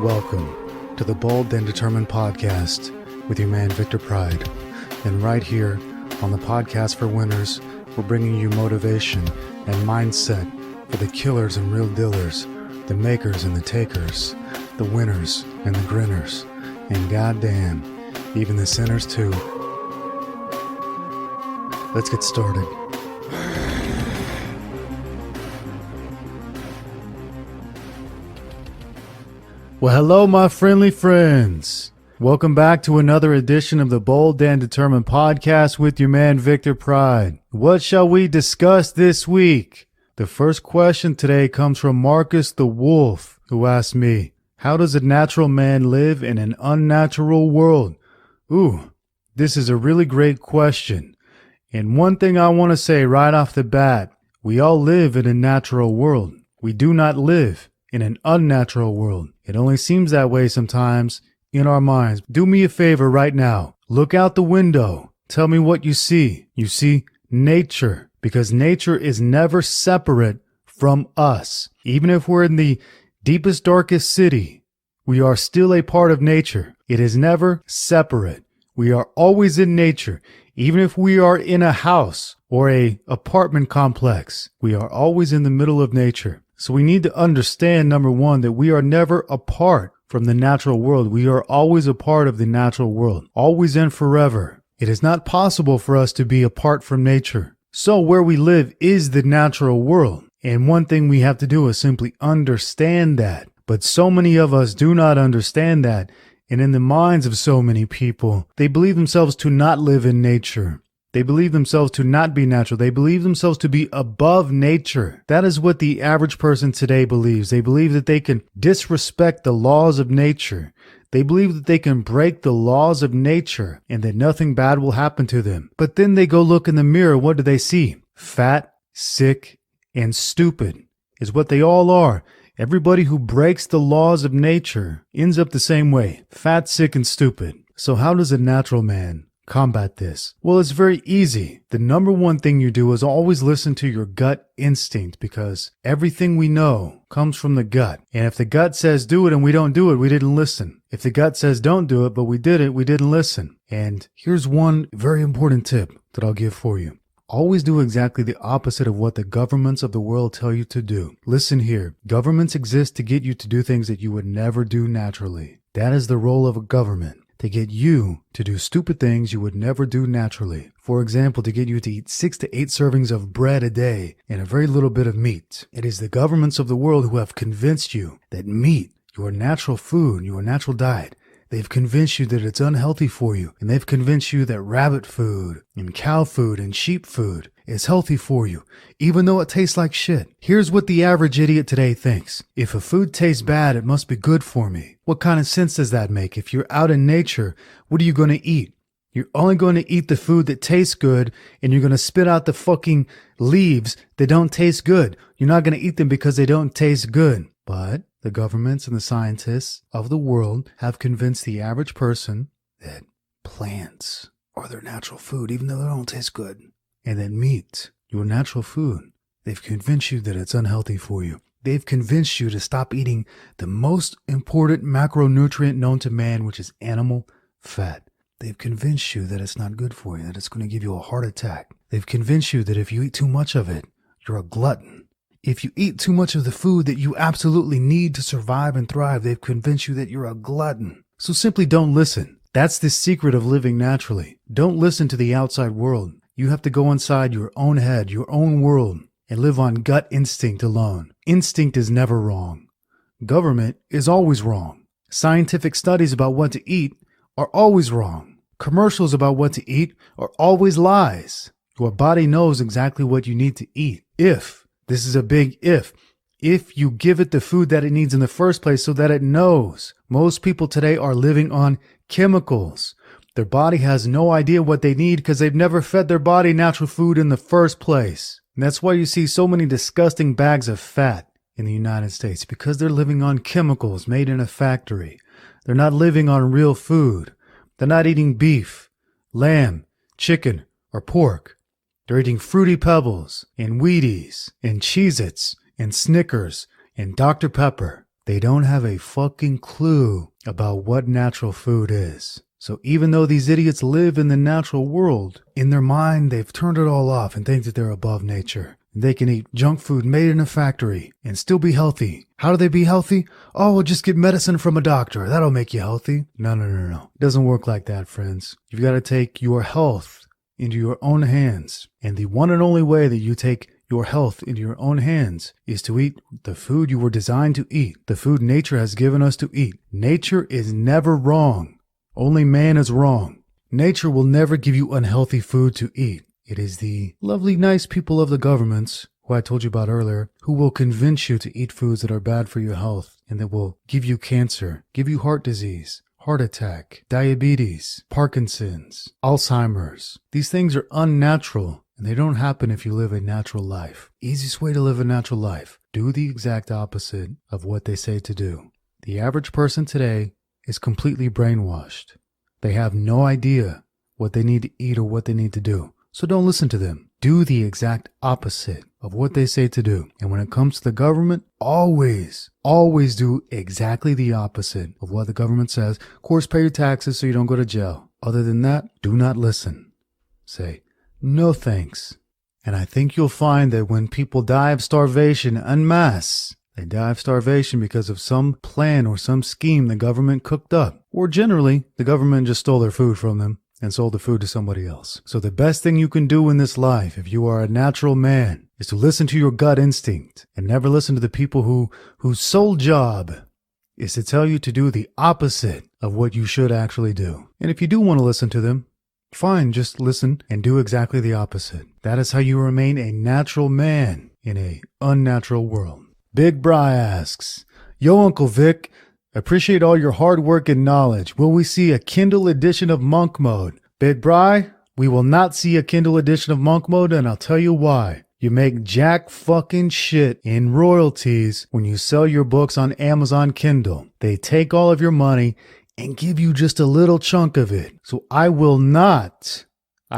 Welcome to the Bold and Determined Podcast with your man Victor Pride. And right here on the Podcast for Winners, we're bringing you motivation and mindset for the killers and real dealers, the makers and the takers, the winners and the grinners, and goddamn, even the sinners too. Let's get started. Well, hello, my friendly friends. Welcome back to another edition of the Bold and Determined Podcast with your man, Victor Pride. What shall we discuss this week? The first question today comes from Marcus the Wolf, who asked me, how does a natural man live in an unnatural world? Ooh, this is a really great question. And one thing I want to say right off the bat, we all live in a natural world. We do not live in an unnatural world. It only seems that way sometimes in our minds. Do me a favor right now. Look out the window. Tell me what you see. You see nature, because nature is never separate from us. Even if we're in the deepest, darkest city, we are still a part of nature. It is never separate. We are always in nature. Even if we are in a house or a apartment complex, we are always in the middle of nature. So we need to understand, number one, that we are never apart from the natural world. We are always a part of the natural world, always and forever. It is not possible for us to be apart from nature. So where we live is the natural world. And one thing we have to do is simply understand that. But so many of us do not understand that. And in the minds of so many people, they believe themselves to not live in nature. They believe themselves to not be natural. They believe themselves to be above nature. That is what the average person today believes. They believe that they can disrespect the laws of nature. They believe that they can break the laws of nature and that nothing bad will happen to them. But then they go look in the mirror. What do they see? Fat, sick, and stupid is what they all are. Everybody who breaks the laws of nature ends up the same way. Fat, sick, and stupid. So how does a natural man combat this? Well, it's very easy. The number one thing you do is always listen to your gut instinct, because everything we know comes from the gut. And if the gut says do it and we don't do it, we didn't listen. If the gut says don't do it, but we did it, we didn't listen. And here's one very important tip that I'll give for you. Always do exactly the opposite of what the governments of the world tell you to do. Listen here. Governments exist to get you to do things that you would never do naturally. That is the role of a government. To get you to do stupid things you would never do naturally. For example, to get you to eat 6 to 8 servings of bread a day and a very little bit of meat. It is the governments of the world who have convinced you that meat, your natural food, your natural diet, they've convinced you that it's unhealthy for you. And they've convinced you that rabbit food and cow food and sheep food is healthy for you, even though it tastes like shit. Here's what the average idiot today thinks. If a food tastes bad, it must be good for me. What kind of sense does that make? If you're out in nature, what are you going to eat? You're only going to eat the food that tastes good, and you're going to spit out the fucking leaves that don't taste good. You're not going to eat them because they don't taste good. But the governments and the scientists of the world have convinced the average person that plants are their natural food, even though they don't taste good. And that meat, your natural food, they've convinced you that it's unhealthy for you. They've convinced you to stop eating the most important macronutrient known to man, which is animal fat. They've convinced you that it's not good for you, that it's going to give you a heart attack. They've convinced you that if you eat too much of it, you're a glutton. If you eat too much of the food that you absolutely need to survive and thrive, they've convinced you that you're a glutton. So simply don't listen. That's the secret of living naturally. Don't listen to the outside world. You have to go inside your own head, your own world, and live on gut instinct alone. Instinct is never wrong. Government is always wrong. Scientific studies about what to eat are always wrong. Commercials about what to eat are always lies. Your body knows exactly what you need to eat. This is a big if you give it the food that it needs in the first place so that it knows. Most people today are living on chemicals. Their body has no idea what they need because they've never fed their body natural food in the first place. And that's why you see so many disgusting bags of fat in the United States, because they're living on chemicals made in a factory. They're not living on real food. They're not eating beef, lamb, chicken, or pork. They're eating Fruity Pebbles and Wheaties and Cheez-Its and Snickers and Dr. Pepper. They don't have a fucking clue about what natural food is. So even though these idiots live in the natural world, in their mind they've turned it all off and think that they're above nature. They can eat junk food made in a factory and still be healthy. How do they be healthy? Oh, we'll just get medicine from a doctor. That'll make you healthy. No. It doesn't work like that, friends. You've got to take your health into your own hands. And the one and only way that you take your health into your own hands is to eat the food you were designed to eat, the food nature has given us to eat. Nature is never wrong. Only man is wrong. Nature will never give you unhealthy food to eat. It is the lovely, nice people of the governments, who I told you about earlier, who will convince you to eat foods that are bad for your health and that will give you cancer, give you heart disease, heart attack, diabetes, Parkinson's, Alzheimer's. These things are unnatural and they don't happen if you live a natural life. Easiest way to live a natural life: do the exact opposite of what they say to do. The average person today is completely brainwashed. They have no idea what they need to eat or what they need to do. So don't listen to them. Do the exact opposite of what they say to do. And when it comes to the government, always do exactly the opposite of what the government says. Of course, pay your taxes so you don't go to jail. Other than that, do not listen. Say, no thanks. And I think you'll find that when people die of starvation en masse, they die of starvation because of some plan or some scheme the government cooked up. Or generally, the government just stole their food from them and sold the food to somebody else. So the best thing you can do in this life, if you are a natural man, is to listen to your gut instinct and never listen to the people whose sole job is to tell you to do the opposite of what you should actually do. And if you do want to listen to them, fine, just listen and do exactly the opposite. That is how you remain a natural man in a unnatural world. Big Bry asks, Yo, Uncle Vic, appreciate all your hard work and knowledge. Will we see a Kindle edition of Monk Mode? Big Bry, we will not see a Kindle edition of Monk Mode, and I'll tell you why. You make jack fucking shit in royalties when you sell your books on Amazon Kindle. They take all of your money and give you just a little chunk of it. So I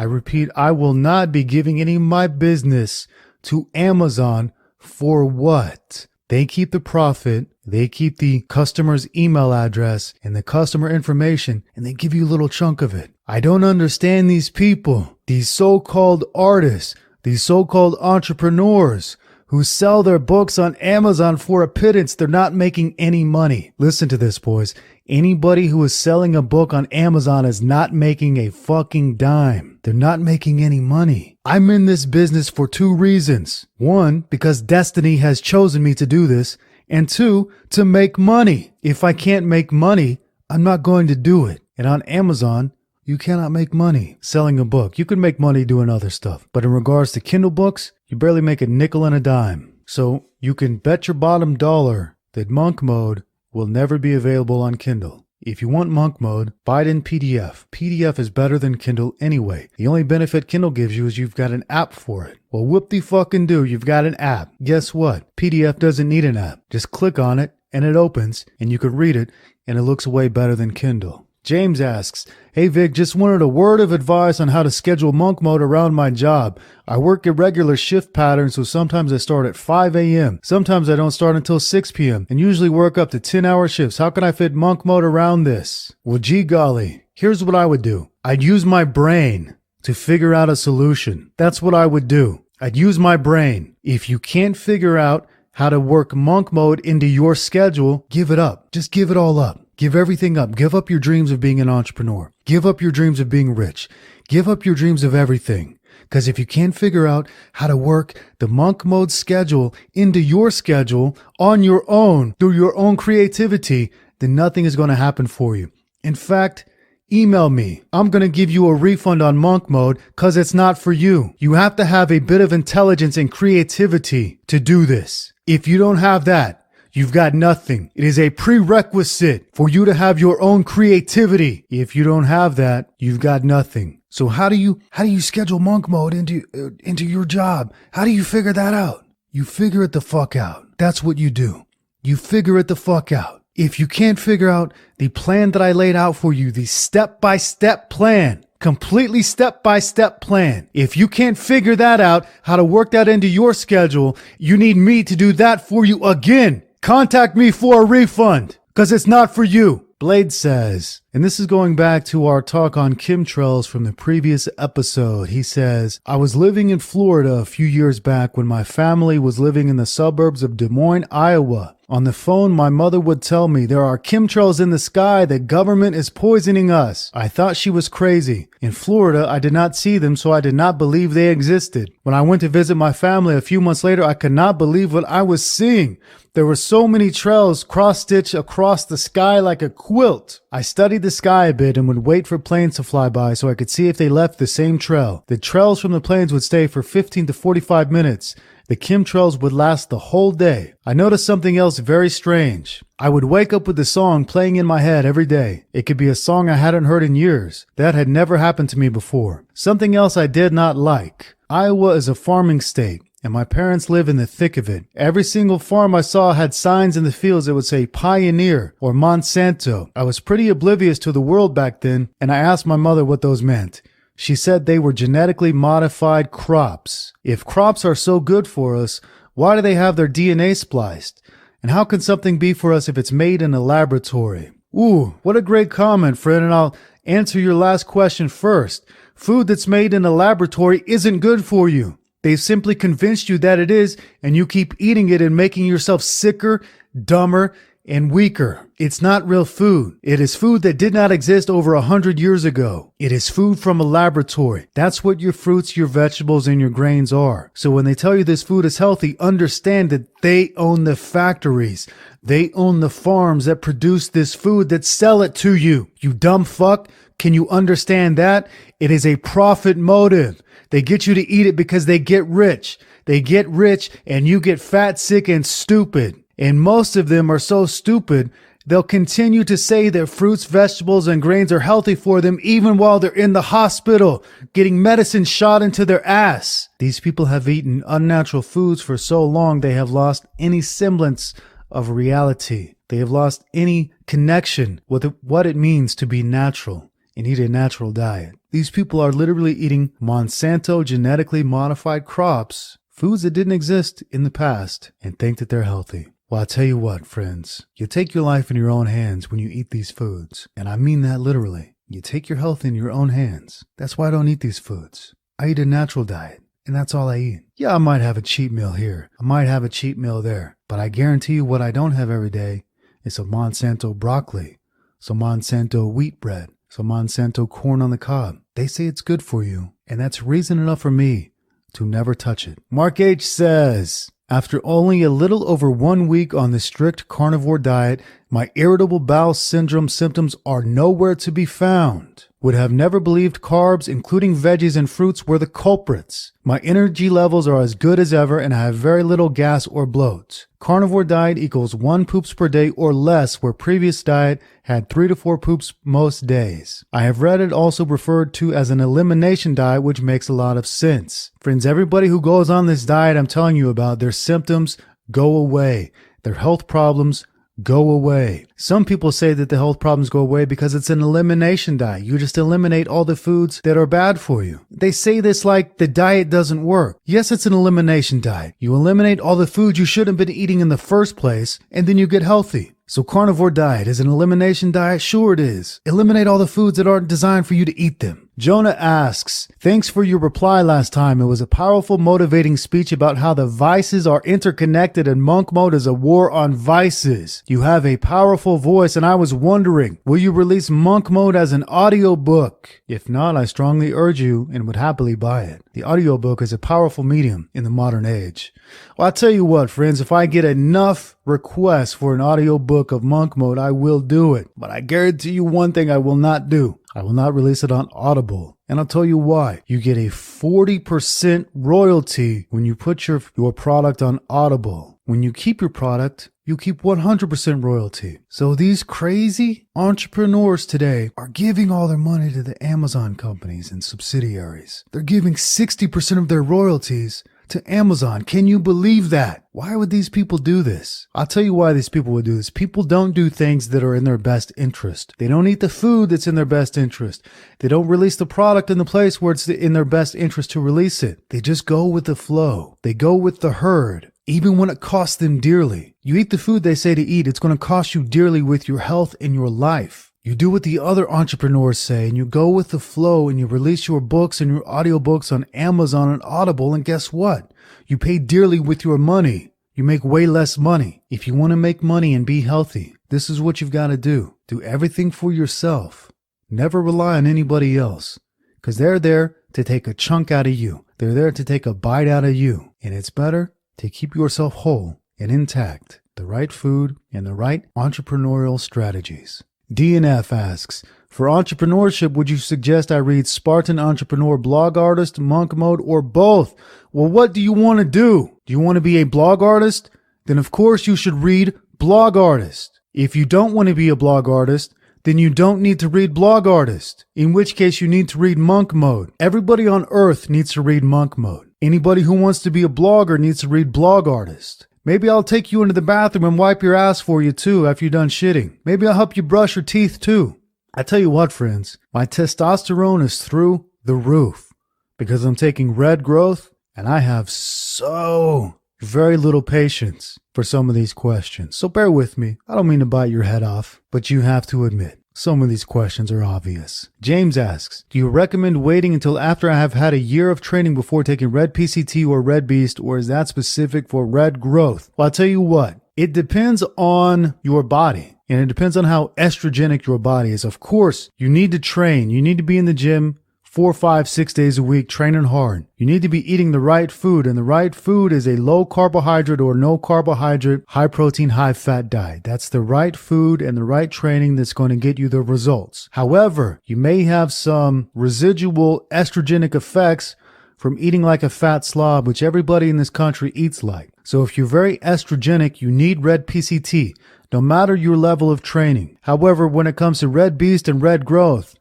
repeat, I will not be giving any of my business to Amazon. For what? They keep the profit, they keep the customer's email address and the customer information, and they give you a little chunk of it. I don't understand these people, these so-called artists, these so-called entrepreneurs who sell their books on Amazon for a pittance. They're not making any money. Listen to this, boys. Anybody who is selling a book on Amazon is not making a fucking dime. They're not making any money. I'm in this business for two reasons. One, because destiny has chosen me to do this. And two, to make money. If I can't make money, I'm not going to do it. And on Amazon, you cannot make money selling a book. You can make money doing other stuff. But in regards to Kindle books, you barely make a nickel and a dime. So you can bet your bottom dollar that Monk Mode will never be available on Kindle. If you want Monk Mode, buy it in PDF. PDF is better than Kindle anyway. The only benefit Kindle gives you is you've got an app for it. Well, whoop-de-fucking-do, you've got an app. Guess what? PDF doesn't need an app. Just click on it, and it opens, and you can read it, and it looks way better than Kindle. James asks, Hey Vic, just wanted a word of advice on how to schedule Monk Mode around my job. I work irregular shift patterns, so sometimes I start at 5 a.m. Sometimes I don't start until 6 p.m. and usually work up to 10-hour shifts. How can I fit Monk Mode around this? Well, gee golly, here's what I would do. I'd use my brain to figure out a solution. That's what I would do. I'd use my brain. If you can't figure out how to work Monk Mode into your schedule, give it up. Just give it all up. Give everything up. Give up your dreams of being an entrepreneur. Give up your dreams of being rich. Give up your dreams of everything. Because if you can't figure out how to work the Monk Mode schedule into your schedule on your own, through your own creativity, then nothing is going to happen for you. In fact, email me. I'm going to give you a refund on Monk Mode because it's not for you. You have to have a bit of intelligence and creativity to do this. If you don't have that, you've got nothing. It is a prerequisite for you to have your own creativity. If you don't have that, you've got nothing. So how do you schedule Monk Mode into your job? How do you figure that out? You figure it the fuck out. That's what you do. You figure it the fuck out. If you can't figure out the plan that I laid out for you, the step-by-step plan, completely step-by-step plan. If you can't figure that out, how to work that into your schedule, you need me to do that for you again. contact me for a refund, because it's not for you. Blade says, and this is going back to our talk on chemtrails from the previous episode. He says, I was living in Florida a few years back when my family was living in the suburbs of Des Moines, Iowa. On the phone, my mother would tell me there are chemtrails in the sky. The government is poisoning us. I thought she was crazy. In Florida, I did not see them, so I did not believe they existed. When I went to visit my family a few months later, I could not believe what I was seeing. There were so many trails cross-stitched across the sky like a quilt. I studied the sky a bit and would wait for planes to fly by so I could see if they left the same trail. The trails from the planes would stay for 15 to 45 minutes. The chemtrails would last the whole day. I noticed something else very strange. I would wake up with the song playing in my head every day. It could be a song I hadn't heard in years. That had never happened to me before. Something else I did not like. Iowa is a farming state, and my parents live in the thick of it. Every single farm I saw had signs in the fields that would say Pioneer or Monsanto. I was pretty oblivious to the world back then, and I asked my mother what those meant. She said they were genetically modified crops. If crops are so good for us, why do they have their DNA spliced? And how can something be for us if it's made in a laboratory? Ooh, what a great comment, friend, and I'll answer your last question first. Food that's made in a laboratory isn't good for you. They've simply convinced you that it is, and you keep eating it and making yourself sicker, dumber, and weaker. It's not real food. It is food that did not exist over 100 years ago. It is food from a laboratory. That's what your fruits, your vegetables, and your grains are. So when they tell you this food is healthy, understand that they own the factories. They own the farms that produce this food that sell it to you. You dumb fuck. Can you understand that? It is a profit motive. They get you to eat it because they get rich. They get rich and you get fat, sick, and stupid. And most of them are so stupid, they'll continue to say that fruits, vegetables, and grains are healthy for them even while they're in the hospital, getting medicine shot into their ass. These people have eaten unnatural foods for so long they have lost any semblance of reality. They have lost any connection with what it means to be natural and eat a natural diet. These people are literally eating Monsanto genetically modified crops, foods that didn't exist in the past, and think that they're healthy. Well, I'll tell you what, friends, you take your life in your own hands when you eat these foods. And I mean that literally. You take your health in your own hands. That's why I don't eat these foods. I eat a natural diet, and that's all I eat. Yeah, I might have a cheat meal here. I might have a cheat meal there. But I guarantee you what I don't have every day is some Monsanto broccoli, some Monsanto wheat bread, some Monsanto corn on the cob. They say it's good for you, and that's reason enough for me to never touch it. Mark H. says, after only a little over 1 week on the strict carnivore diet, my irritable bowel syndrome symptoms are nowhere to be found. Would have never believed carbs, including veggies and fruits, were the culprits. My energy levels are as good as ever and I have very little gas or bloat. Carnivore diet equals 1 poops per day or less, where previous diet had 3 to 4 poops most days. I have read it also referred to as an elimination diet, which makes a lot of sense. Friends, everybody who goes on this diet I'm telling you about, their symptoms go away. Their health problems go away. Some people say that the health problems go away because it's an elimination diet. You just eliminate all the foods that are bad for you. They say this like the diet doesn't work. Yes, it's an elimination diet. You eliminate all the foods you shouldn't have been eating in the first place, and then you get healthy. So carnivore diet is an elimination diet? Sure it is. Eliminate all the foods that aren't designed for you to eat them. Jonah asks, thanks for your reply last time. It was a powerful, motivating speech about how the vices are interconnected and monk mode is a war on vices. You have a powerful voice and I was wondering, will you release monk mode as an audiobook? If not, I strongly urge you and would happily buy it. The audiobook is a powerful medium in the modern age. Well, I'll tell you what, friends, if I get enough requests for an audiobook of monk mode, I will do it. But I guarantee you one thing I will not do. I will not release it on Audible. And I'll tell you why. You get a 40% royalty when you put your product on Audible. When you keep your product, you keep 100% royalty. So these crazy entrepreneurs today are giving all their money to the Amazon companies and subsidiaries. They're giving 60% of their royalties to Amazon. Can you believe that? Why would these people do this? I'll tell you why these people would do this. People don't do things that are in their best interest. They don't eat the food that's in their best interest. They don't release the product in the place where it's in their best interest to release it. They just go with the flow. They go with the herd. even when it costs them dearly. You eat the food they say to eat, it's going to cost you dearly with your health and your life. You do what the other entrepreneurs say, and you go with the flow, and you release your books and your audiobooks on Amazon and Audible, and guess what? You pay dearly with your money. You make way less money. If you want to make money and be healthy, this is what you've got to do. Do everything for yourself. Never rely on anybody else, because they're there to take a chunk out of you. They're there to take a bite out of you, and it's better to keep yourself whole and intact. The right food and the right entrepreneurial strategies. DNF asks, for entrepreneurship, would you suggest I read Spartan Entrepreneur Blog Artist, Monk Mode, or both? Well, what do you want to do? Do you want to be a blog artist? Then of course you should read Blog Artist. If you don't want to be a blog artist, then you don't need to read Blog Artist, in which case you need to read Monk Mode. Everybody on earth needs to read Monk Mode. Anybody who wants to be a blogger needs to read Blog Artist. Maybe I'll take you into the bathroom and wipe your ass for you too after you're done shitting. Maybe I'll help you brush your teeth too. I tell you what, friends, my testosterone is through the roof because I'm taking red growth and I have so very little patience for some of these questions. So bear with me. I don't mean to bite your head off, but you have to admit, some of these questions are obvious. James asks, do you recommend waiting until after I have had a year of training before taking Red PCT or Red Beast, or is that specific for red growth? Well, I'll tell you what, it depends on your body, and it depends on how estrogenic your body is. Of course, you need to train. You need to be in the gym 4, 5, 6 days a week, training hard. You need to be eating the right food, and the right food is a low carbohydrate or no carbohydrate, high protein, high fat diet. That's the right food and the right training that's going to get you the results. However, you may have some residual estrogenic effects from eating like a fat slob, which everybody in this country eats like. So if you're very estrogenic, you need Red PCT, no matter your level of training. However, when it comes to Red Beast and Red Growth,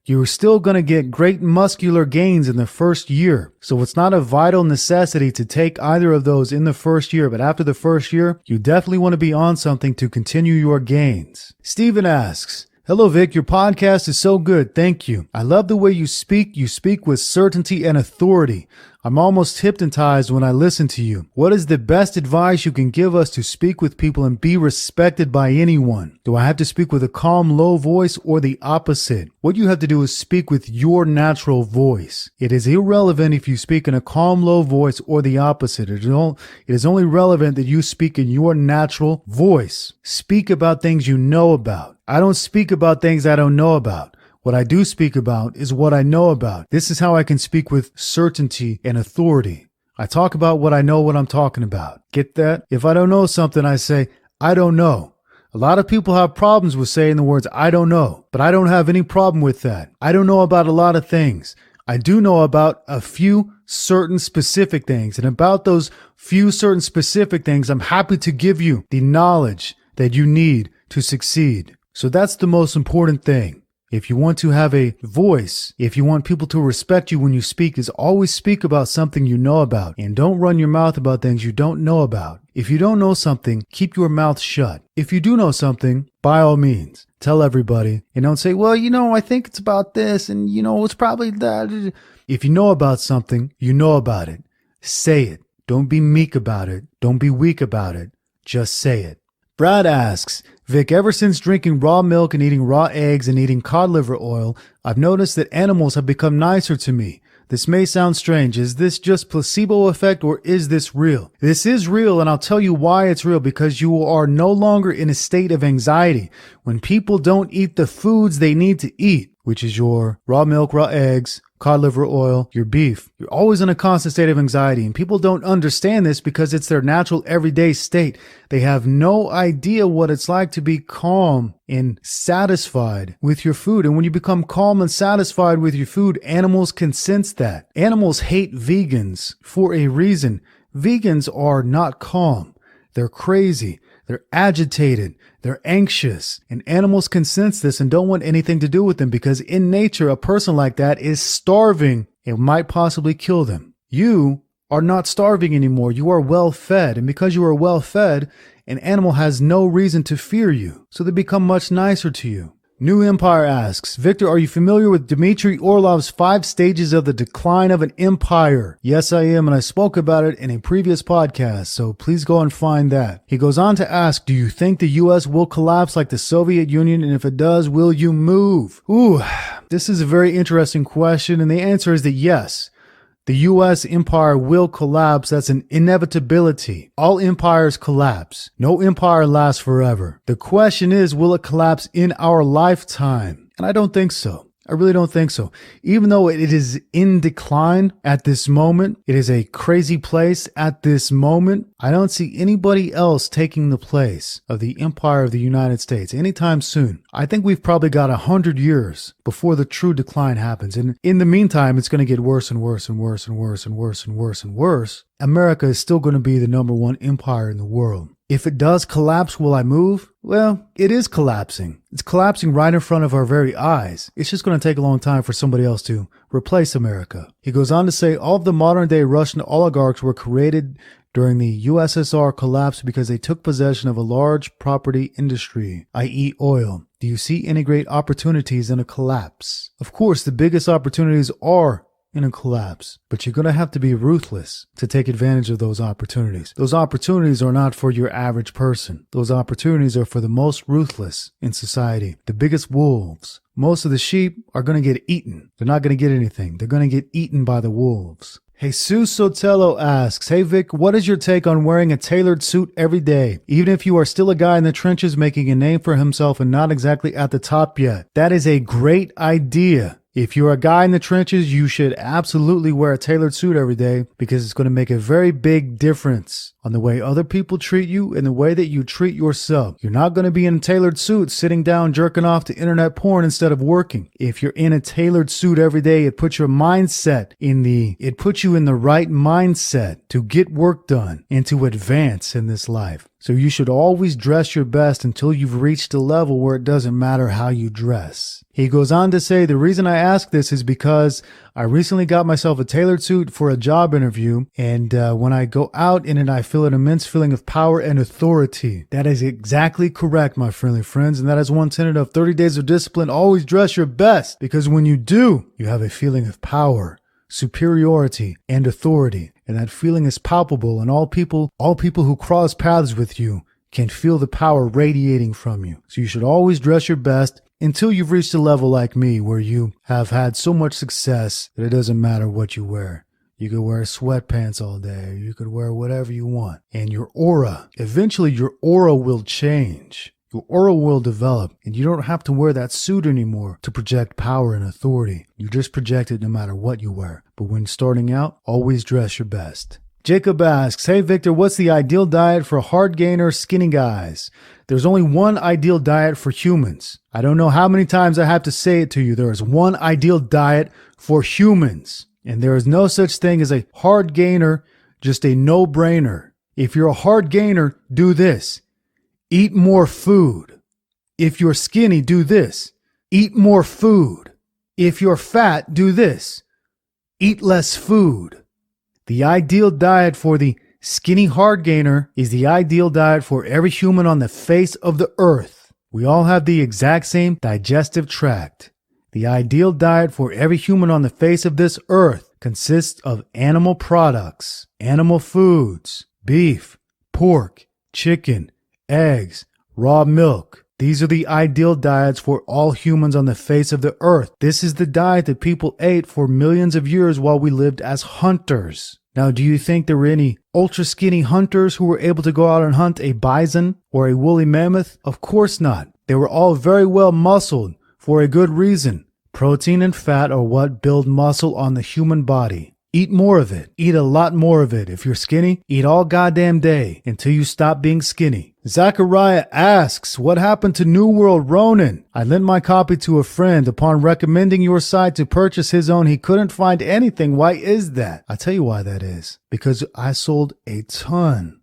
you're still going to get great muscular gains in the first year. So it's not a vital necessity to take either of those in the first year, but after the first year, you definitely want to be on something to continue your gains. Steven asks, hello, Vic. Your podcast is so good. Thank you. I love the way you speak. You speak with certainty and authority. I'm almost hypnotized when I listen to you. What is the best advice you can give us to speak with people and be respected by anyone? Do I have to speak with a calm, low voice or the opposite? What you have to do is speak with your natural voice. It is irrelevant if you speak in a calm, low voice or the opposite. It is only relevant that you speak in your natural voice. Speak about things you know about. I don't speak about things I don't know about. What I do speak about is what I know about. This is how I can speak with certainty and authority. I talk about what I know what I'm talking about. Get that? If I don't know something, I say, I don't know. A lot of people have problems with saying the words, I don't know, but I don't have any problem with that. I don't know about a lot of things. I do know about a few certain specific things, and about those few certain specific things, I'm happy to give you the knowledge that you need to succeed. So that's the most important thing. If you want to have a voice, if you want people to respect you when you speak, is always speak about something you know about, and don't run your mouth about things you don't know about. If you don't know something, keep your mouth shut. If you do know something, by all means, tell everybody, and don't say, well, I think it's about this, and it's probably that. If you know about something, you know about it. Say it. Don't be meek about it. Don't be weak about it. Just say it. Brad asks, Vic, ever since drinking raw milk and eating raw eggs and eating cod liver oil, I've noticed that animals have become nicer to me. This may sound strange. Is this just placebo effect or is this real? This is real, and I'll tell you why it's real, because you are no longer in a state of anxiety. When people don't eat the foods they need to eat, which is your raw milk, raw eggs, cod liver oil, your beef, you're always in a constant state of anxiety, and people don't understand this because it's their natural everyday state. They have no idea what it's like to be calm and satisfied with your food. And when you become calm and satisfied with your food, animals can sense that. Animals hate vegans for a reason. Vegans are not calm. They're crazy. They're agitated. They're anxious. And animals can sense this and don't want anything to do with them, because in nature, a person like that is starving. It might possibly kill them. You are not starving anymore. You are well fed. And because you are well fed, an animal has no reason to fear you. So they become much nicer to you. New Empire asks, Victor, are you familiar with Dmitry Orlov's 5 stages of the decline of an empire? Yes, I am, and I spoke about it in a previous podcast, so please go and find that. He goes on to ask, do you think the U.S. will collapse like the Soviet Union, and if it does, will you move? Ooh, this is a very interesting question, and the answer is that yes. The U.S. empire will collapse. That's an inevitability. All empires collapse. No empire lasts forever. The question is, will it collapse in our lifetime? And I don't think so. I really don't think so. Even though it is in decline at this moment, it is a crazy place at this moment, I don't see anybody else taking the place of the Empire of the United States anytime soon. I think we've probably got 100 years before the true decline happens. And in the meantime, it's going to get worse and worse and worse and worse and worse and worse and worse. America is still going to be the #1 empire in the world. If it does collapse, will I move? Well, it is collapsing. It's collapsing right in front of our very eyes. It's just going to take a long time for somebody else to replace America. He goes on to say all of the modern day Russian oligarchs were created during the USSR collapse because they took possession of a large property industry, i.e. oil. Do you see any great opportunities in a collapse? Of course, the biggest opportunities are in a collapse, but you're going to have to be ruthless to take advantage of those opportunities. Those opportunities are not for your average person. Those opportunities are for the most ruthless in society, the biggest wolves. Most of the sheep are going to get eaten. They're not going to get anything. They're going to get eaten by the wolves. Jesus Sotelo asks, hey Vic, what is your take on wearing a tailored suit every day, even if you are still a guy in the trenches making a name for himself and not exactly at the top yet? That is a great idea. If you're a guy in the trenches, you should absolutely wear a tailored suit every day because it's going to make a very big difference on the way other people treat you and the way that you treat yourself. You're not going to be in a tailored suit sitting down jerking off to internet porn instead of working. If you're in a tailored suit every day, it puts you in the right mindset to get work done and to advance in this life. So you should always dress your best until you've reached a level where it doesn't matter how you dress. He goes on to say, the reason I ask this is because I recently got myself a tailored suit for a job interview, and when I go out in it, I feel an immense feeling of power and authority. That is exactly correct, my friendly friends, and that is one tenet of 30 Days of Discipline. Always dress your best, because when you do, you have a feeling of power, superiority, and authority. And that feeling is palpable, and all people who cross paths with you can feel the power radiating from you. So you should always dress your best until you've reached a level like me where you have had so much success that it doesn't matter what you wear. You could wear sweatpants all day, or you could wear whatever you want. And your aura, eventually your aura will change. Your aura will develop, and you don't have to wear that suit anymore to project power and authority. You just project it no matter what you wear. But when starting out, always dress your best. Jacob asks, hey Victor, what's the ideal diet for hard gainer skinny guys? There's only one ideal diet for humans. I don't know how many times I have to say it to you. There is one ideal diet for humans. And there is no such thing as a hard gainer, just a no-brainer. If you're a hard gainer, do this. Eat more food. If you're skinny, do this. Eat more food. If you're fat, do this. Eat less food. The ideal diet for the skinny hard gainer is the ideal diet for every human on the face of the earth. We all have the exact same digestive tract. The ideal diet for every human on the face of this earth consists of animal products, animal foods, beef, pork, chicken, eggs, raw milk. These are the ideal diets for all humans on the face of the earth. This is the diet that people ate for millions of years while we lived as hunters. Now, do you think there were any ultra skinny hunters who were able to go out and hunt a bison or a woolly mammoth? Of course not. They were all very well muscled for a good reason. Protein and fat are what build muscle on the human body. Eat more of it. Eat a lot more of it. If you're skinny, eat all goddamn day until you stop being skinny. Zachariah asks, what happened to New World Ronin? I lent my copy to a friend. Upon recommending your site to purchase his own, he couldn't find anything. Why is that? I'll tell you why that is. Because I sold a ton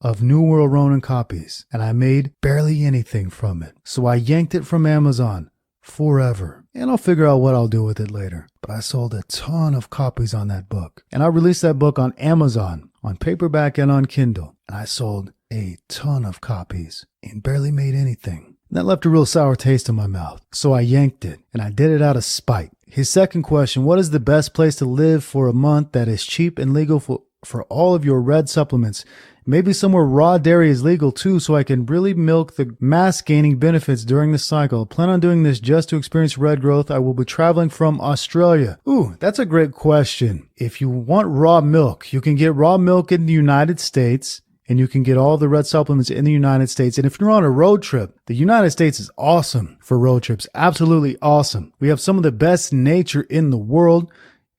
of New World Ronin copies, and I made barely anything from it. So I yanked it from Amazon forever. And I'll figure out what I'll do with it later. But I sold a ton of copies on that book. And I released that book on Amazon, on paperback and on Kindle. And I sold a ton of copies and barely made anything. And that left a real sour taste in my mouth. So I yanked it, and I did it out of spite. His second question, what is the best place to live for a month that is cheap and legal for all of your red supplements? Maybe somewhere raw dairy is legal too, so I can really milk the mass gaining benefits during the cycle. I plan on doing this just to experience red growth. I will be traveling from Australia. Ooh, that's a great question. If you want raw milk, you can get raw milk in the United States, and you can get all the red supplements in the United States. And if you're on a road trip, the United States is awesome for road trips. Absolutely awesome. We have some of the best nature in the world.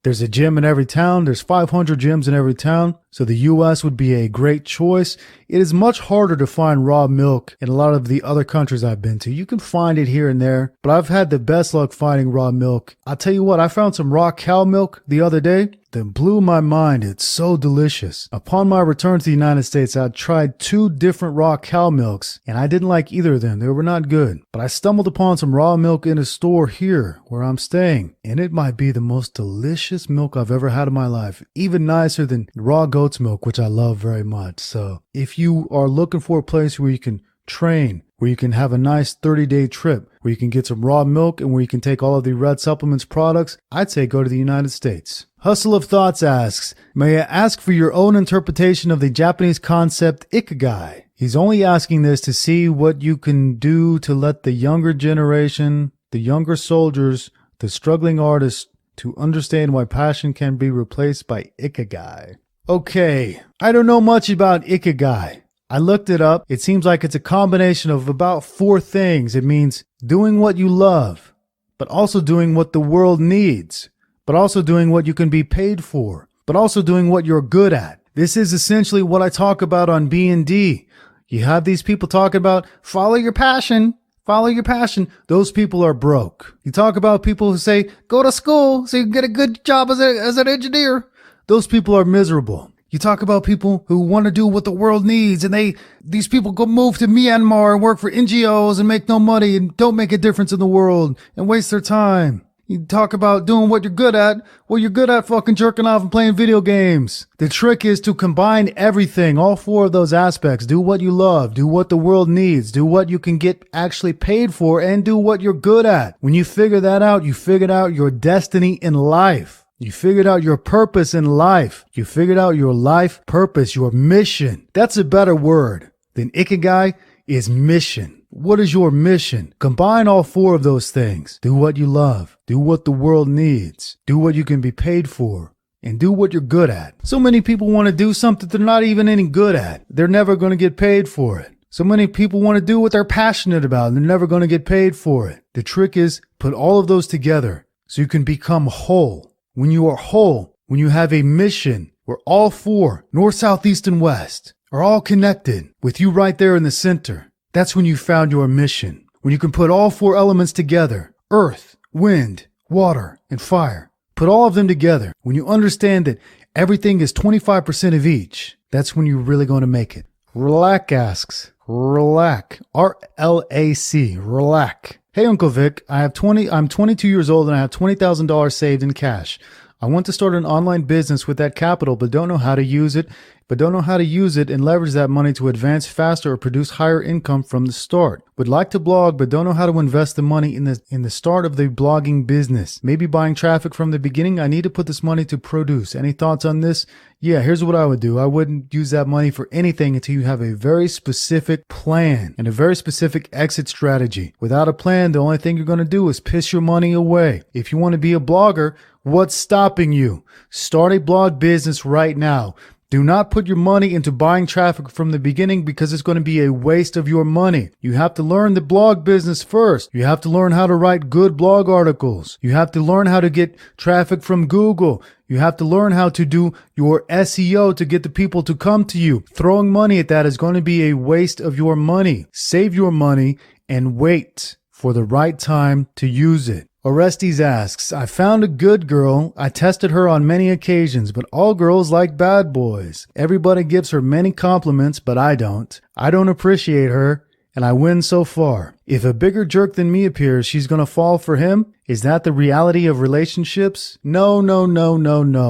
There's a gym in every town. There's 500 gyms in every town. So the U.S. would be a great choice. It is much harder to find raw milk in a lot of the other countries I've been to. You can find it here and there, but I've had the best luck finding raw milk. I'll tell you what, I found some raw cow milk the other day that blew my mind. It's so delicious. Upon my return to the United States, I tried 2 different raw cow milks, and I didn't like either of them. They were not good. But I stumbled upon some raw milk in a store here where I'm staying, and it might be the most delicious milk I've ever had in my life. Even nicer than raw goat's milk, which I love very much. So if you are looking for a place where you can train, where you can have a nice 30-day trip, where you can get some raw milk, and where you can take all of the red supplements products, I'd say go to the United States. Hustle of Thoughts asks, may I ask for your own interpretation of the Japanese concept ikigai? He's only asking this to see what you can do to let the younger generation, the younger soldiers, the struggling artists, to understand why passion can be replaced by ikigai. Okay, I don't know much about ikigai. I looked it up. It seems like it's a combination of about 4 things. It means doing what you love, but also doing what the world needs, but also doing what you can be paid for, but also doing what you're good at. This is essentially what I talk about on B&D. You have these people talking about follow your passion. Follow your passion. Those people are broke. You talk about people who say, go to school so you can get a good job as an engineer. Those people are miserable. You talk about people who want to do what the world needs, and these people go move to Myanmar and work for NGOs and make no money and don't make a difference in the world and waste their time. You talk about doing what you're good at. Well, you're good at fucking jerking off and playing video games. The trick is to combine everything, all 4 of those aspects. Do what you love. Do what the world needs. Do what you can get actually paid for, and do what you're good at. When you figure that out, you figured out your destiny in life. You figured out your purpose in life. You figured out your life purpose, your mission. That's a better word than ikigai is mission. What is your mission? Combine all 4 of those things. Do what you love. Do what the world needs. Do what you can be paid for. And do what you're good at. So many people want to do something they're not even any good at. They're never going to get paid for it. So many people want to do what they're passionate about, and they're never going to get paid for it. The trick is put all of those together so you can become whole. When you are whole, when you have a mission where all 4, north, south, east, and west, are all connected with you right there in the center, that's when you found your mission. When you can put all 4 elements together, earth, wind, water, and fire, put all of them together. When you understand that everything is 25% of each, that's when you're really going to make it. Relac asks, Relac, R-L-A-C, Relac. Hey, Uncle Vic, I'm 22 years old and I have $20,000 saved in cash. I want to start an online business with that capital, but don't know how to use it and leverage that money to advance faster or produce higher income from the start. Would like to blog, but don't know how to invest the money in the start of the blogging business. Maybe buying traffic from the beginning. I need to put this money to produce. Any thoughts on this? Yeah, here's what I would do. I wouldn't use that money for anything until you have a very specific plan and a very specific exit strategy. Without a plan, the only thing you're going to do is piss your money away. If you want to be a blogger, what's stopping you? Start a blog business right now. Do not put your money into buying traffic from the beginning because it's going to be a waste of your money. You have to learn the blog business first. You have to learn how to write good blog articles. You have to learn how to get traffic from Google. You have to learn how to do your SEO to get the people to come to you. Throwing money at that is going to be a waste of your money. Save your money and wait for the right time to use it. Orestes asks, I found a good girl. I tested her on many occasions, but all girls like bad boys. Everybody gives her many compliments, but I don't. I don't appreciate her, and I win so far. If a bigger jerk than me appears, she's going to fall for him? Is that the reality of relationships? No.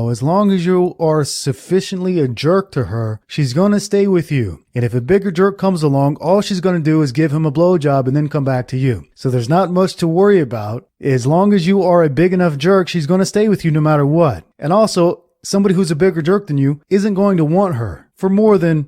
As long as you are sufficiently a jerk to her, she's going to stay with you. And if a bigger jerk comes along, all she's going to do is give him a blowjob and then come back to you. So there's not much to worry about. As long as you are a big enough jerk, she's going to stay with you no matter what. And also, somebody who's a bigger jerk than you isn't going to want her for more than,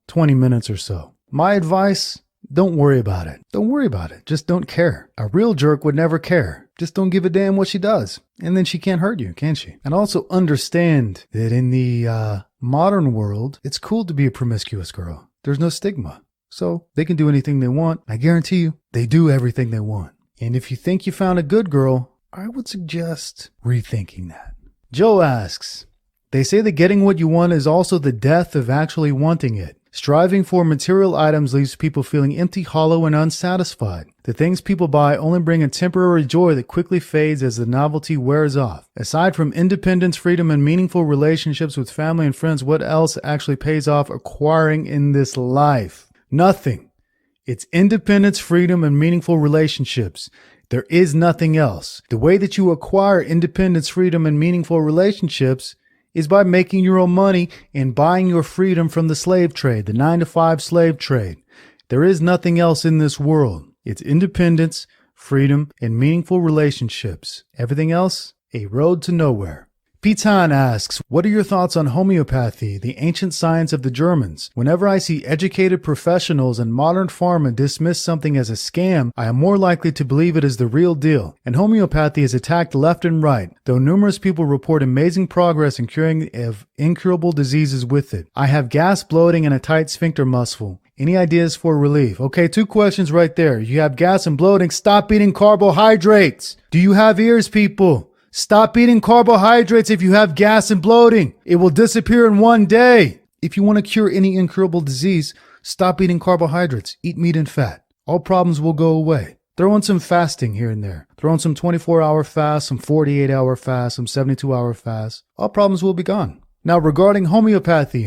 20 minutes or so. My advice, don't worry about it. Don't worry about it. Just don't care. A real jerk would never care. Just don't give a damn what she does. And then she can't hurt you, can she? And also understand that in the modern world, it's cool to be a promiscuous girl. There's no stigma. So they can do anything they want. I guarantee you, they do everything they want. And if you think you found a good girl, I would suggest rethinking that. Joe asks, they say that getting what you want is also the death of actually wanting it. Striving for material items leaves people feeling empty, hollow, and unsatisfied. The things people buy only bring a temporary joy that quickly fades as the novelty wears off. Aside from independence, freedom, and meaningful relationships with family and friends, what else actually pays off acquiring in this life? Nothing. It's independence, freedom, and meaningful relationships. There is nothing else. The way that you acquire independence, freedom, and meaningful relationships is by making your own money and buying your freedom from the slave trade, the 9-to-5 slave trade. There is nothing else in this world. It's independence, freedom, and meaningful relationships. Everything else, a road to nowhere. Pitan asks, what are your thoughts on homeopathy, the ancient science of the Germans? Whenever I see educated professionals in modern pharma dismiss something as a scam, I am more likely to believe it is the real deal. And homeopathy is attacked left and right, though numerous people report amazing progress in curing of incurable diseases with it. I have gas, bloating, and a tight sphincter muscle. Any ideas for relief? Okay, 2 questions right there. You have gas and bloating. Stop eating carbohydrates. Do you have ears, people? Stop eating carbohydrates if you have gas and bloating. It will disappear in one day. If you want to cure any incurable disease, stop eating carbohydrates. Eat meat and fat. All problems will go away. Throw in some fasting here and there. Throw in some 24-hour fasts, some 48-hour fasts, some 72-hour fasts. All problems will be gone. Now, regarding homeopathy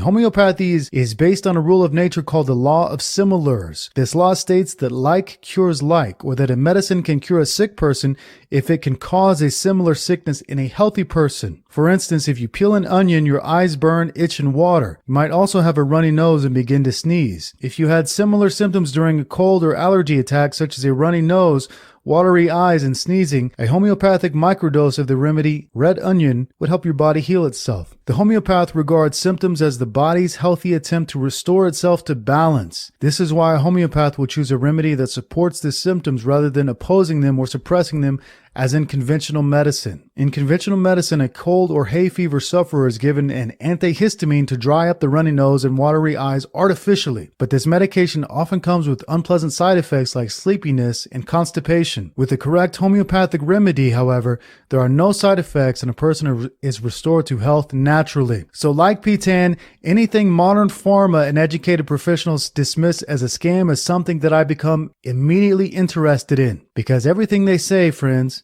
is based on a rule of nature called the law of similars. This law states that like cures like, or that a medicine can cure a sick person if it can cause a similar sickness in a healthy person. For instance, if you peel an onion, your eyes burn, itch, and water. You might also have a runny nose and begin to sneeze. If you had similar symptoms during a cold or allergy attack, such as a runny nose, watery eyes, and sneezing, a homeopathic microdose of the remedy red onion would help your body heal itself. The homeopath regards symptoms as the body's healthy attempt to restore itself to balance. This is why a homeopath will choose a remedy that supports the symptoms rather than opposing them or suppressing them as in conventional medicine. In conventional medicine, a cold or hay fever sufferer is given an antihistamine to dry up the runny nose and watery eyes artificially, but this medication often comes with unpleasant side effects like sleepiness and constipation. With the correct homeopathic remedy, however, there are no side effects and a person is restored to health naturally. So like Pitan, anything modern pharma and educated professionals dismiss as a scam is something that I become immediately interested in, because everything they say, friends,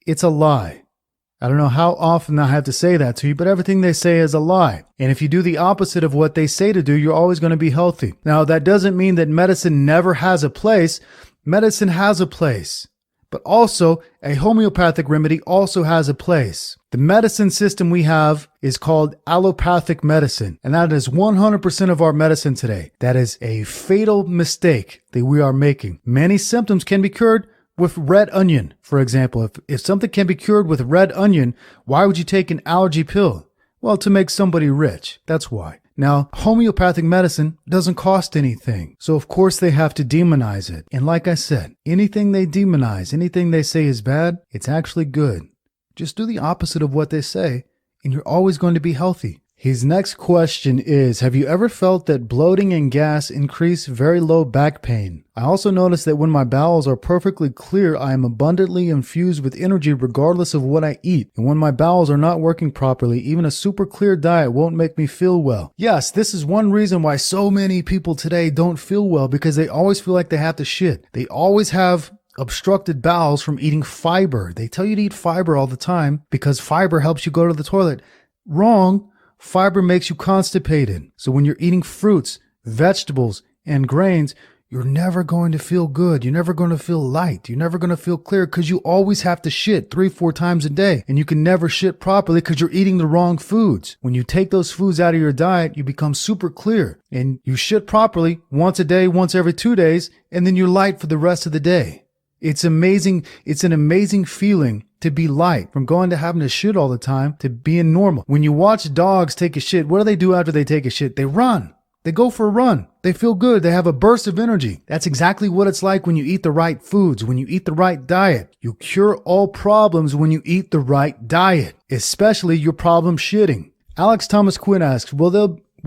it's a lie. I don't know how often I have to say that to you, but everything they say is a lie. And if you do the opposite of what they say to do, you're always going to be healthy. Now, that doesn't mean that medicine never has a place. Medicine has a place. But also, a homeopathic remedy also has a place. The medicine system we have is called allopathic medicine, and that is 100% of our medicine today. That is a fatal mistake that we are making. Many symptoms can be cured with red onion, for example. If something can be cured with red onion, why would you take an allergy pill? Well, to make somebody rich. That's why. Now, homeopathic medicine doesn't cost anything. So of course they have to demonize it. And like I said, anything they demonize, anything they say is bad, it's actually good. Just do the opposite of what they say, and you're always going to be healthy. His next question is, have you ever felt that bloating and gas increase very low back pain? I also notice that when my bowels are perfectly clear, I am abundantly infused with energy regardless of what I eat. And when my bowels are not working properly, even a super clear diet won't make me feel well. Yes, this is one reason why so many people today don't feel well, because they always feel like they have to shit. They always have obstructed bowels from eating fiber. They tell you to eat fiber all the time because fiber helps you go to the toilet. Wrong. Fiber makes you constipated. So when you're eating fruits, vegetables, and grains, you're never going to feel good. You're never going to feel light. You're never going to feel clear because you always have to shit 3-4 times a day. And you can never shit properly because you're eating the wrong foods. When you take those foods out of your diet, you become super clear. And you shit properly once a day, once every 2 days, and then you're light for the rest of the day. It's amazing. It's an amazing feeling to be light, from going to having to shit all the time to being normal. When you watch dogs take a shit, what do they do after they take a shit? They run. They go for a run. They feel good. They have a burst of energy. That's exactly what it's like when you eat the right foods, when you eat the right diet. You cure all problems when you eat the right diet, especially your problem shitting. Alex Thomas Quinn asks, will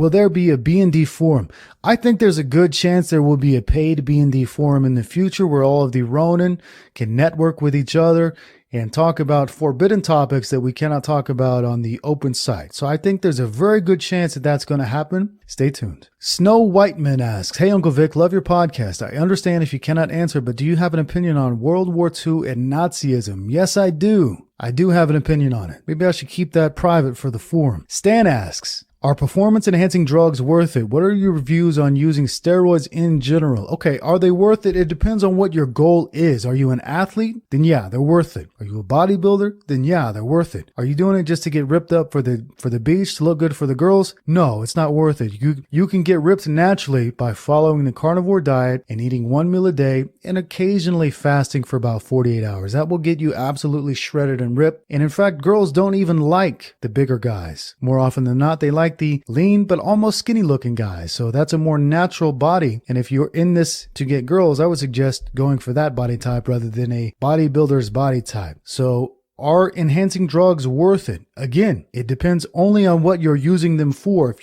there be a B&D forum? I think there's a good chance there will be a paid B&D forum in the future where all of the Ronin can network with each other and talk about forbidden topics that we cannot talk about on the open site. So I think there's a very good chance that that's going to happen. Stay tuned. Snow Whiteman asks, hey, Uncle Vic, love your podcast. I understand if you cannot answer, but do you have an opinion on World War II and Nazism? Yes, I do. I do have an opinion on it. Maybe I should keep that private for the forum. Stan asks, are performance-enhancing drugs worth it? What are your views on using steroids in general? Okay, are they worth it? It depends on what your goal is. Are you an athlete? Then yeah, they're worth it. Are you a bodybuilder? Then yeah, they're worth it. Are you doing it just to get ripped up for the beach, to look good for the girls? No, it's not worth it. You can get ripped naturally by following the carnivore diet and eating 1 meal a day and occasionally fasting for about 48 hours. That will get you absolutely shredded and ripped. And in fact, girls don't even like the bigger guys. More often than not, they like the lean but almost skinny looking guys. So that's a more natural body. And if you're in this to get girls, I would suggest going for that body type rather than a bodybuilder's body type. So are enhancing drugs worth it? Again, it depends only on what you're using them for.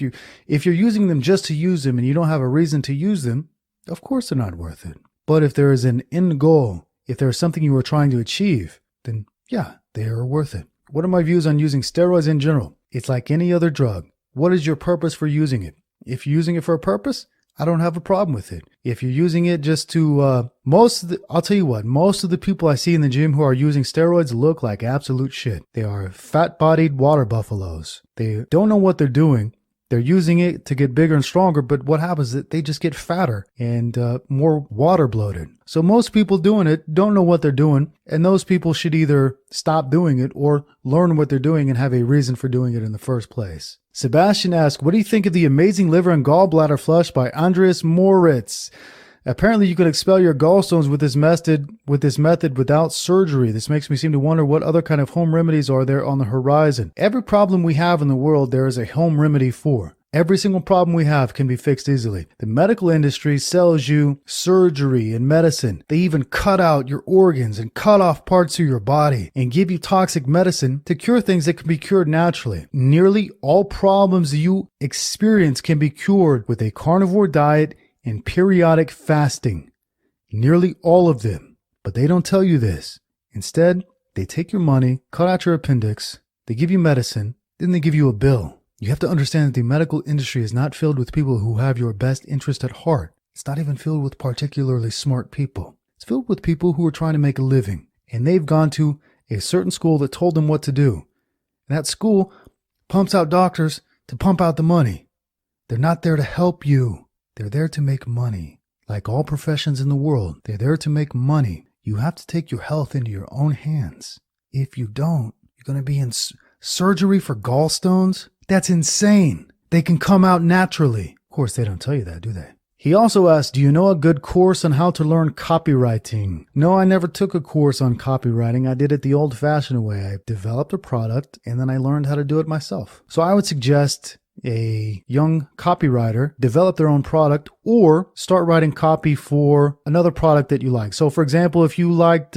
If you're using them just to use them and you don't have a reason to use them, of course they're not worth it. But if there is an end goal, if there's something you are trying to achieve, then yeah, they are worth it. What are my views on using steroids in general? It's like any other drug. What is your purpose for using it? If you're using it for a purpose, I don't have a problem with it. If you're using it just to, I'll tell you what, most of the people I see in the gym who are using steroids look like absolute shit. They are fat-bodied water buffaloes. They don't know what they're doing. They're using it to get bigger and stronger, but what happens is they just get fatter and more water bloated. So most people doing it don't know what they're doing, and those people should either stop doing it or learn what they're doing and have a reason for doing it in the first place. Sebastian asks, what do you think of the amazing liver and gallbladder flush by Andreas Moritz? Apparently you could expel your gallstones with this method without surgery. This makes me seem to wonder what other kind of home remedies are there on the horizon. Every problem we have in the world, there is a home remedy for. Every single problem we have can be fixed easily. The medical industry sells you surgery and medicine. They even cut out your organs and cut off parts of your body and give you toxic medicine to cure things that can be cured naturally. Nearly all problems you experience can be cured with a carnivore diet and periodic fasting. Nearly all of them. But they don't tell you this. Instead, they take your money, cut out your appendix, they give you medicine, then they give you a bill. You have to understand that the medical industry is not filled with people who have your best interest at heart. It's not even filled with particularly smart people. It's filled with people who are trying to make a living. And they've gone to a certain school that told them what to do. And that school pumps out doctors to pump out the money. They're not there to help you. They're there to make money. Like all professions in the world, they're there to make money. You have to take your health into your own hands. If you don't, you're going to be in surgery for gallstones? That's insane. They can come out naturally. Of course, they don't tell you that, do they? He also asked, do you know a good course on how to learn copywriting? No, I never took a course on copywriting. I did it the old-fashioned way. I developed a product, and then I learned how to do it myself. So I would suggest a young copywriter develop their own product or start writing copy for another product that you like. So for example, if you liked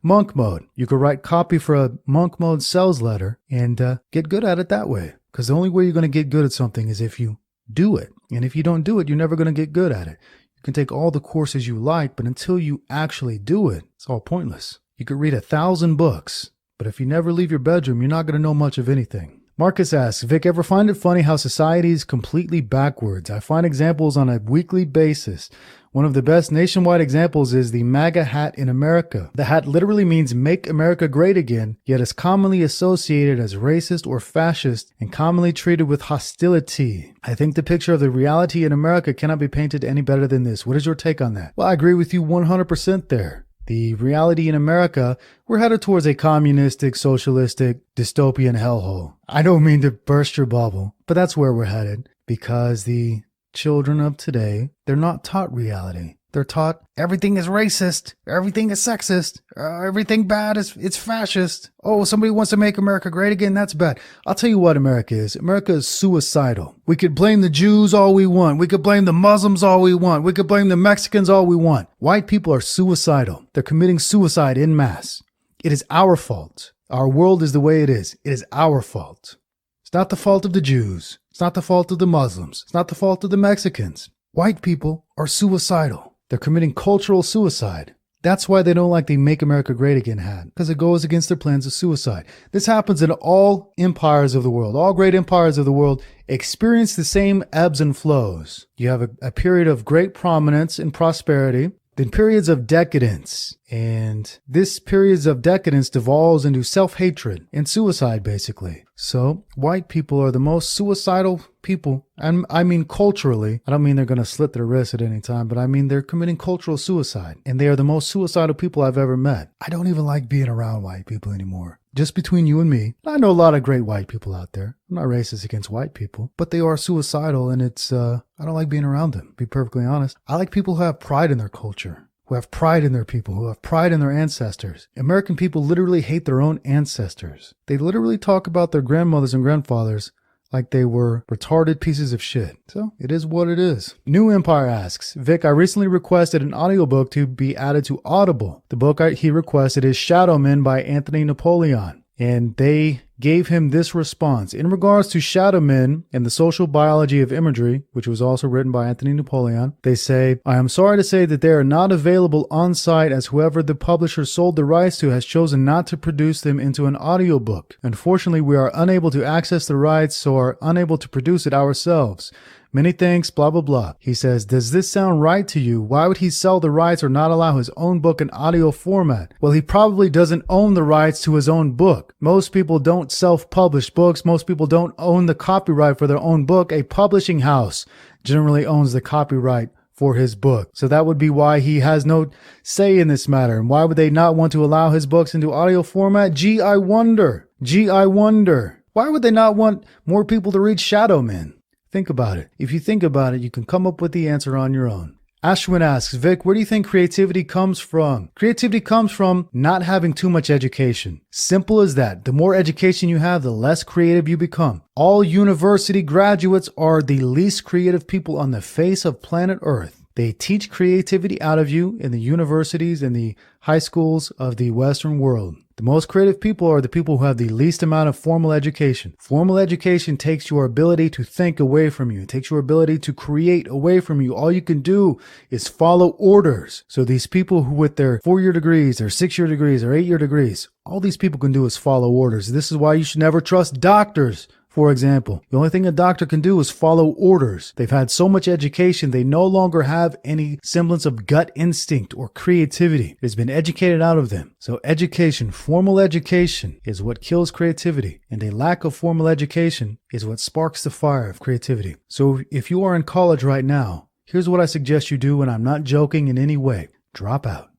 Monk Mode, you could write copy for a Monk Mode sales letter and get good at it that way. Because the only way you're going to get good at something is if you do it. And if you don't do it, you're never going to get good at it. You can take all the courses you like, but until you actually do it, it's all pointless. You could read 1,000 books, but if you never leave your bedroom, you're not going to know much of anything. Marcus asks, Vic, ever find it funny how society is completely backwards? I find examples on a weekly basis. One of the best nationwide examples is the MAGA hat in America. The hat literally means Make America Great Again, yet is commonly associated as racist or fascist and commonly treated with hostility. I think the picture of the reality in America cannot be painted any better than this. What is your take on that? Well, I agree with you 100% there. The reality in America, we're headed towards a communistic, socialistic, dystopian hellhole. I don't mean to burst your bubble, but that's where we're headed because the children of today, they're not taught reality. They're taught everything is racist, everything is sexist, everything bad it's fascist. Oh, somebody wants to make America great again, that's bad. I'll tell you what America is. America is suicidal. We could blame the Jews all we want. We could blame the Muslims all we want. We could blame the Mexicans all we want. White people are suicidal. They're committing suicide en masse. It is our fault. Our world is the way it is. It is our fault. It's not the fault of the Jews. It's not the fault of the Muslims. It's not the fault of the Mexicans. White people are suicidal. They're committing cultural suicide. That's why they don't like the Make America Great Again hat, because it goes against their plans of suicide. This happens in all empires of the world. All great empires of the world experience the same ebbs and flows. You have a period of great prominence and prosperity, then periods of decadence. And this periods of decadence devolves into self-hatred and suicide, basically. So white people are the most suicidal people. And I mean culturally. I don't mean they're going to slit their wrists at any time, but I mean they're committing cultural suicide. And they are the most suicidal people I've ever met. I don't even like being around white people anymore. Just between you and me, I know a lot of great white people out there. I'm not racist against white people, but they are suicidal and I don't like being around them, to be perfectly honest. I like people who have pride in their culture, who have pride in their people, who have pride in their ancestors. American people literally hate their own ancestors. They literally talk about their grandmothers and grandfathers like they were retarded pieces of shit. So it is what it is. New Empire asks, Vic, I recently requested an audiobook to be added to Audible. The book he requested is Shadow Men by Anthony Napoleon. And they gave him this response. In regards to shadow men and the social biology of imagery, which was also written by Anthony Napoleon, they say, I am sorry to say that they are not available on site as whoever the publisher sold the rights to has chosen not to produce them into an audiobook. Unfortunately, we are unable to access the rights, so are unable to produce it ourselves. Many thanks, blah, blah, blah. He says, does this sound right to you? Why would he sell the rights or not allow his own book in audio format? Well, he probably doesn't own the rights to his own book. Most people don't self-publish books. Most people don't own the copyright for their own book. A publishing house generally owns the copyright for his book. So that would be why he has no say in this matter. And why would they not want to allow his books into audio format? Gee, I wonder. Why would they not want more people to read Shadow Men? Think about it. If you think about it, you can come up with the answer on your own. Ashwin asks, Vic, where do you think creativity comes from? Creativity comes from not having too much education. Simple as that. The more education you have, the less creative you become. All university graduates are the least creative people on the face of planet Earth. They teach creativity out of you in the universities and the high schools of the Western world. The most creative people are the people who have the least amount of formal education. Formal education takes your ability to think away from you. It takes your ability to create away from you. All you can do is follow orders. So these people who with their 4-year degrees, their 6-year degrees, or 8-year degrees, all these people can do is follow orders. This is why you should never trust doctors. For example, the only thing a doctor can do is follow orders. They've had so much education, they no longer have any semblance of gut instinct or creativity. It has been educated out of them. So education, formal education, is what kills creativity. And a lack of formal education is what sparks the fire of creativity. So if you are in college right now, here's what I suggest you do, and I'm not joking in any way. Drop out.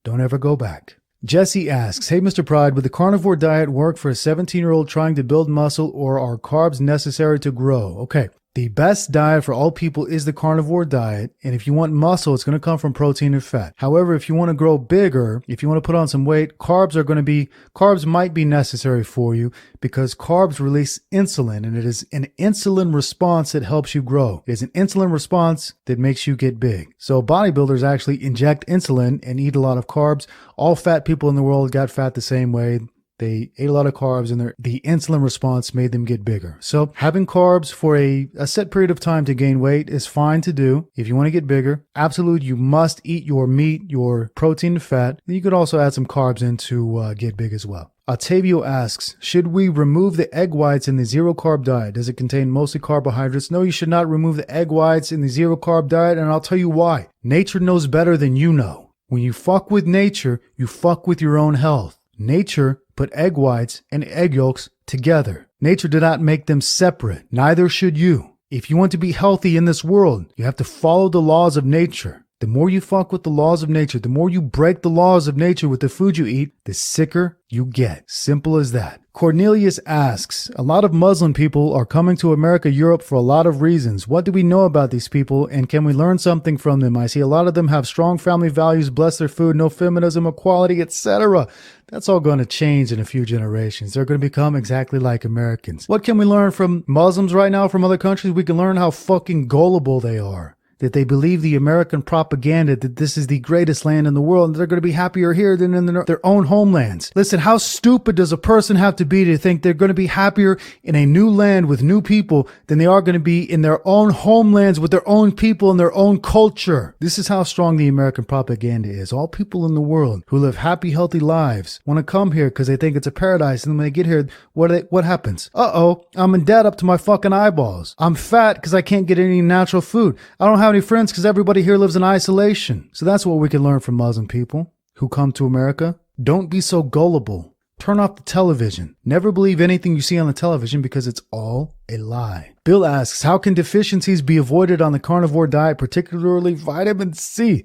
Don't ever go back. Jesse asks, hey, Mr. Pride, would the carnivore diet work for a 17-year-old trying to build muscle, or are carbs necessary to grow? Okay. The best diet for all people is the carnivore diet, and if you want muscle, it's going to come from protein and fat. However, if you want to grow bigger, if you want to put on some weight, carbs might be necessary for you because carbs release insulin, and it is an insulin response that helps you grow. It is an insulin response that makes you get big. So bodybuilders actually inject insulin and eat a lot of carbs. All fat people in the world got fat the same way. They ate a lot of carbs and the insulin response made them get bigger. So having carbs for a set period of time to gain weight is fine to do. If you want to get bigger, absolutely, you must eat your meat, your protein and fat. You could also add some carbs in to get big as well. Octavio asks, should we remove the egg whites in the zero-carb diet? Does it contain mostly carbohydrates? No, you should not remove the egg whites in the zero-carb diet, and I'll tell you why. Nature knows better than you know. When you fuck with nature, you fuck with your own health. Nature put egg whites and egg yolks together. Nature did not make them separate. Neither should you. If you want to be healthy in this world, you have to follow the laws of nature. The more you fuck with the laws of nature, the more you break the laws of nature with the food you eat, the sicker you get. Simple as that. Cornelius asks, a lot of Muslim people are coming to America, Europe for a lot of reasons. What do we know about these people, and can we learn something from them? I see a lot of them have strong family values, bless their food, no feminism, equality, etc. That's all going to change in a few generations. They're going to become exactly like Americans. What can we learn from Muslims right now from other countries? We can learn how fucking gullible they are. That they believe the American propaganda that this is the greatest land in the world and they're going to be happier here than in their own homelands. Listen, how stupid does a person have to be to think they're going to be happier in a new land with new people than they are going to be in their own homelands with their own people and their own culture? This is how strong the American propaganda is. All people in the world who live happy, healthy lives want to come here because they think it's a paradise. And then when they get here, what happens? I'm in debt up to my fucking eyeballs. I'm fat because I can't get any natural food. I don't have any friends because everybody here lives in isolation. So that's what we can learn from Muslim people who come to America. Don't be so gullible. Turn off the television. Never believe anything you see on the television because it's all a lie. Bill asks, how can deficiencies be avoided on the carnivore diet, particularly vitamin C?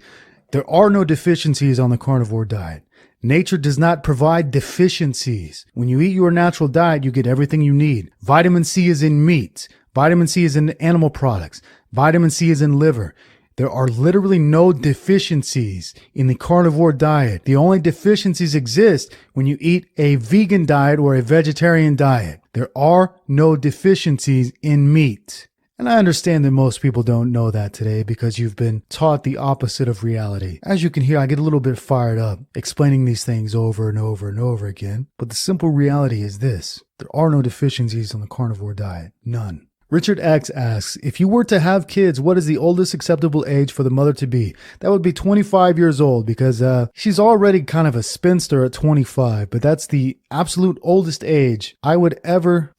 There are no deficiencies on the carnivore diet. Nature does not provide deficiencies. When you eat your natural diet, you get everything you need. Vitamin C is in meat. Vitamin C is in animal products. Vitamin C is in liver. There are literally no deficiencies in the carnivore diet. The only deficiencies exist when you eat a vegan diet or a vegetarian diet. There are no deficiencies in meat. And I understand that most people don't know that today because you've been taught the opposite of reality. As you can hear, I get a little bit fired up explaining these things over and over and over again. But the simple reality is this. There are no deficiencies on the carnivore diet. None. Richard X asks, if you were to have kids, what is the oldest acceptable age for the mother to be? That would be 25 years old because she's already kind of a spinster at 25, but that's the absolute oldest age I would ever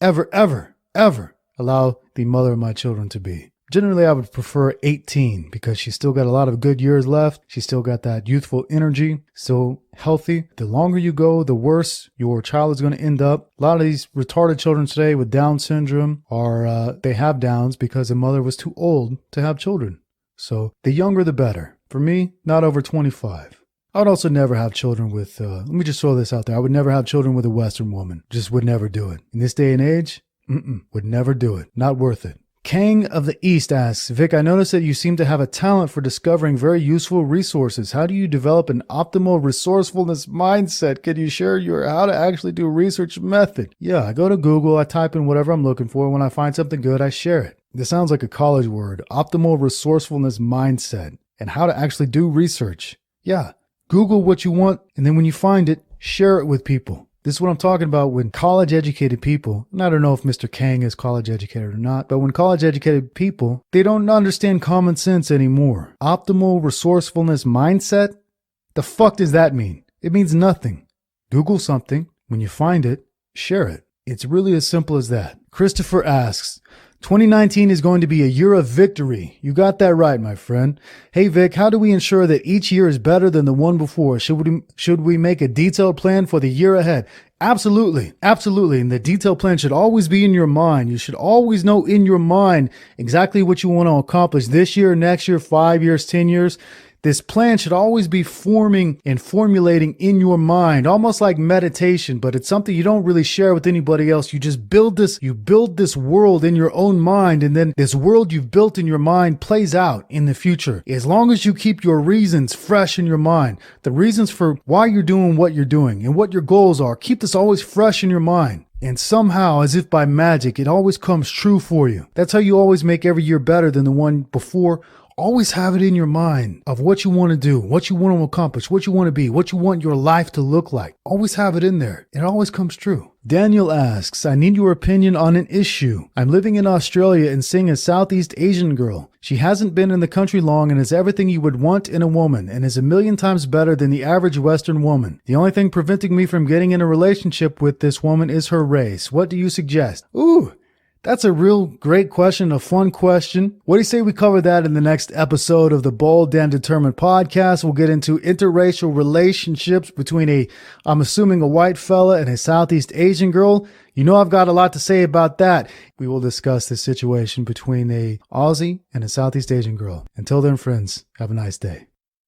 allow the mother of my children to be. Generally, I would prefer 18 because she's still got a lot of good years left. She's still got that youthful energy, still healthy. The longer you go, the worse your child is going to end up. A lot of these retarded children today with Down syndrome they have Downs because the mother was too old to have children. So the younger, the better. For me, not over 25. I would also never have children with, let me just throw this out there. I would never have children with a Western woman. Just would never do it. In this day and age, would never do it. Not worth it. Kang of the East asks, Vic, I noticed that you seem to have a talent for discovering very useful resources. How do you develop an optimal resourcefulness mindset? Can you share your how to actually do research method? Yeah, I go to Google, I type in whatever I'm looking for. When I find something good, I share it. This sounds like a college word, optimal resourcefulness mindset, and how to actually do research. Yeah, Google what you want, and then when you find it, share it with people. This is what I'm talking about when college-educated people, and I don't know if Mr. Kang is college-educated or not, but when college-educated people, they don't understand common sense anymore. Optimal resourcefulness mindset? The fuck does that mean? It means nothing. Google something. When you find it, share it. It's really as simple as that. Christopher asks, 2019 is going to be a year of victory. You got that right, my friend. Hey, Vic, how do we ensure that each year is better than the one before? Should we make a detailed plan for the year ahead? Absolutely. Absolutely. And the detailed plan should always be in your mind. You should always know in your mind exactly what you want to accomplish this year, next year, 5 years, 10 years. This plan should always be forming and formulating in your mind, almost like meditation, but it's something you don't really share with anybody else. You just build this world in your own mind, and then this world you've built in your mind plays out in the future. As long as you keep your reasons fresh in your mind, the reasons for why you're doing what you're doing and what your goals are, keep this always fresh in your mind. And somehow, as if by magic, it always comes true for you. That's how you always make every year better than the one before. always have it in your mind of what you want to do, what you want to accomplish, what you want to be, what you want your life to look like. Always have it in there. It always comes true. Daniel asks, I need your opinion on an issue. I'm living in Australia and seeing a Southeast Asian girl. She hasn't been in the country long and is everything you would want in a woman and is a million times better than the average Western woman. The only thing preventing me from getting in a relationship with this woman is her race. What do you suggest? Ooh, that's a real great question, a fun question. What do you say we cover that in the next episode of the Bold and Determined podcast? We'll get into interracial relationships between I'm assuming a white fella and a Southeast Asian girl. You know I've got a lot to say about that. We will discuss the situation between a Aussie and a Southeast Asian girl. Until then, friends, have a nice day.